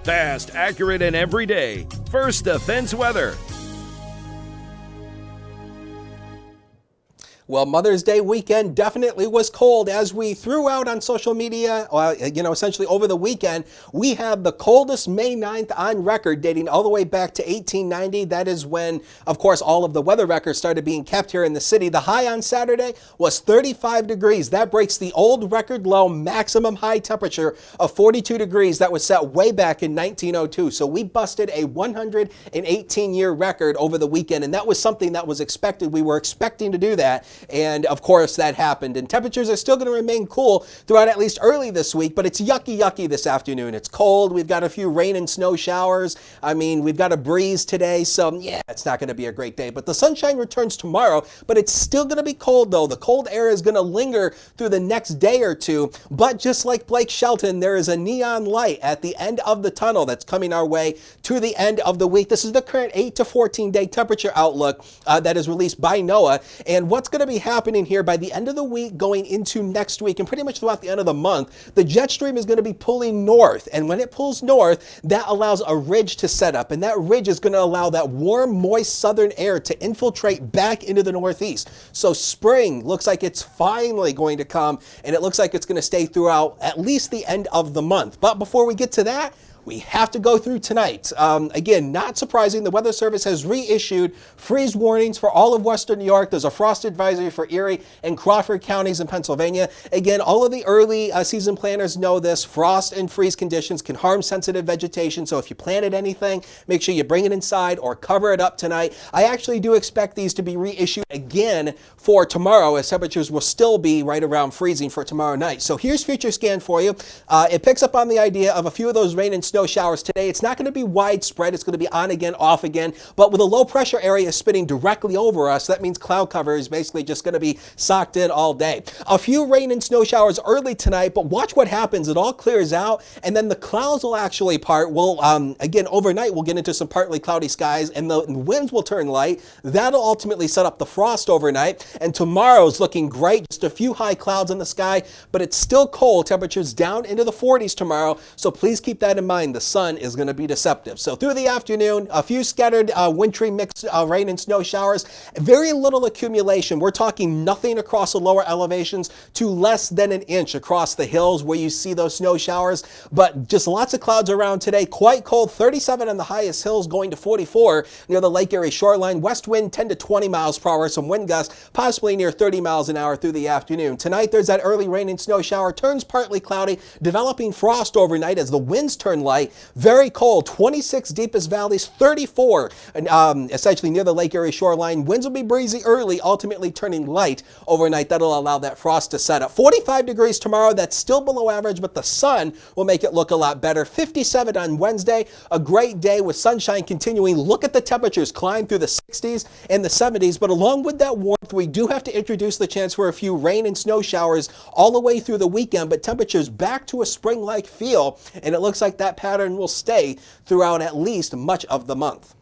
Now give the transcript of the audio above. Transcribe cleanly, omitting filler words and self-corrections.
Fast, accurate, and everyday. First Defense Weather. Well, Mother's Day weekend definitely was cold. As we threw out on social media, essentially over the weekend, we had the coldest May 9th on record, dating all the way back to 1890. That is when, of course, all of the weather records started being kept here in the city. The high on Saturday was 35 degrees. That breaks the old record low maximum high temperature of 42 degrees that was set way back in 1902. So we busted a 118-year record over the weekend, and that was something that was expected. We were expecting to do that. And of course that happened, and temperatures are still going to remain cool throughout at least early this week, but it's yucky this afternoon. It's cold. We've got a few rain and snow showers. We've got a breeze today, so yeah, it's not going to be a great day, but the sunshine returns tomorrow. But it's still going to be cold though. The cold air is going to linger through the next day or two, but just like Blake Shelton, there is a neon light at the end of the tunnel that's coming our way to the end of the week. This is the current 8 to 14 day temperature outlook that is released by Noaa, and what's going to be happening here by the end of the week going into next week and pretty much throughout the end of the month, the jet stream is going to be pulling north, and when it pulls north, that allows a ridge to set up, and that ridge is going to allow that warm, moist southern air to infiltrate back into the northeast. So spring looks like it's finally going to come, and it looks like it's going to stay throughout at least the end of the month. But before we get to that, we have to go through tonight. Again, not surprising, the Weather Service has reissued freeze warnings for all of Western New York. There's a frost advisory for Erie and Crawford counties in Pennsylvania. Again, all of the early season planners know this. Frost and freeze conditions can harm sensitive vegetation, so if you planted anything, make sure you bring it inside or cover it up tonight. I actually do expect these to be reissued again for tomorrow, as temperatures will still be right around freezing for tomorrow night. So here's Future Scan for you. It picks up on the idea of a few of those rain and snow showers today. It's not going to be widespread. It's going to be on again, off again. But with a low pressure area spinning directly over us, that means cloud cover is basically just going to be socked in all day. A few rain and snow showers early tonight, but watch what happens. It all clears out, and then the clouds will actually part. We'll, again, overnight, we'll get into some partly cloudy skies, and the winds will turn light. That'll ultimately set up the frost overnight, and tomorrow's looking great. Just a few high clouds in the sky, but it's still cold. Temperatures down into the 40s tomorrow, so please keep that in mind. The sun is going to be deceptive. So through the afternoon, a few scattered wintry mixed rain and snow showers. Very little accumulation. We're talking nothing across the lower elevations to less than an inch across the hills where you see those snow showers. But just lots of clouds around today. Quite cold. 37 on the highest hills, going to 44 near the Lake Erie shoreline. West wind 10 to 20 miles per hour. Some wind gusts possibly near 30 miles an hour through the afternoon. Tonight there's that early rain and snow shower. Turns partly cloudy, developing frost overnight as the winds turn light. Very cold, 26 deepest valleys, 34 essentially near the Lake Erie shoreline. Winds will be breezy early, ultimately turning light overnight. That'll allow that frost to set up. 45 degrees tomorrow, that's still below average, but the sun will make it look a lot better. 57 on Wednesday, a great day with sunshine continuing. Look at the temperatures climb through the 60s and the 70s, but along with that warmth, we do have to introduce the chance for a few rain and snow showers all the way through the weekend, but temperatures back to a spring-like feel, and it looks like that pattern will stay throughout at least much of the month.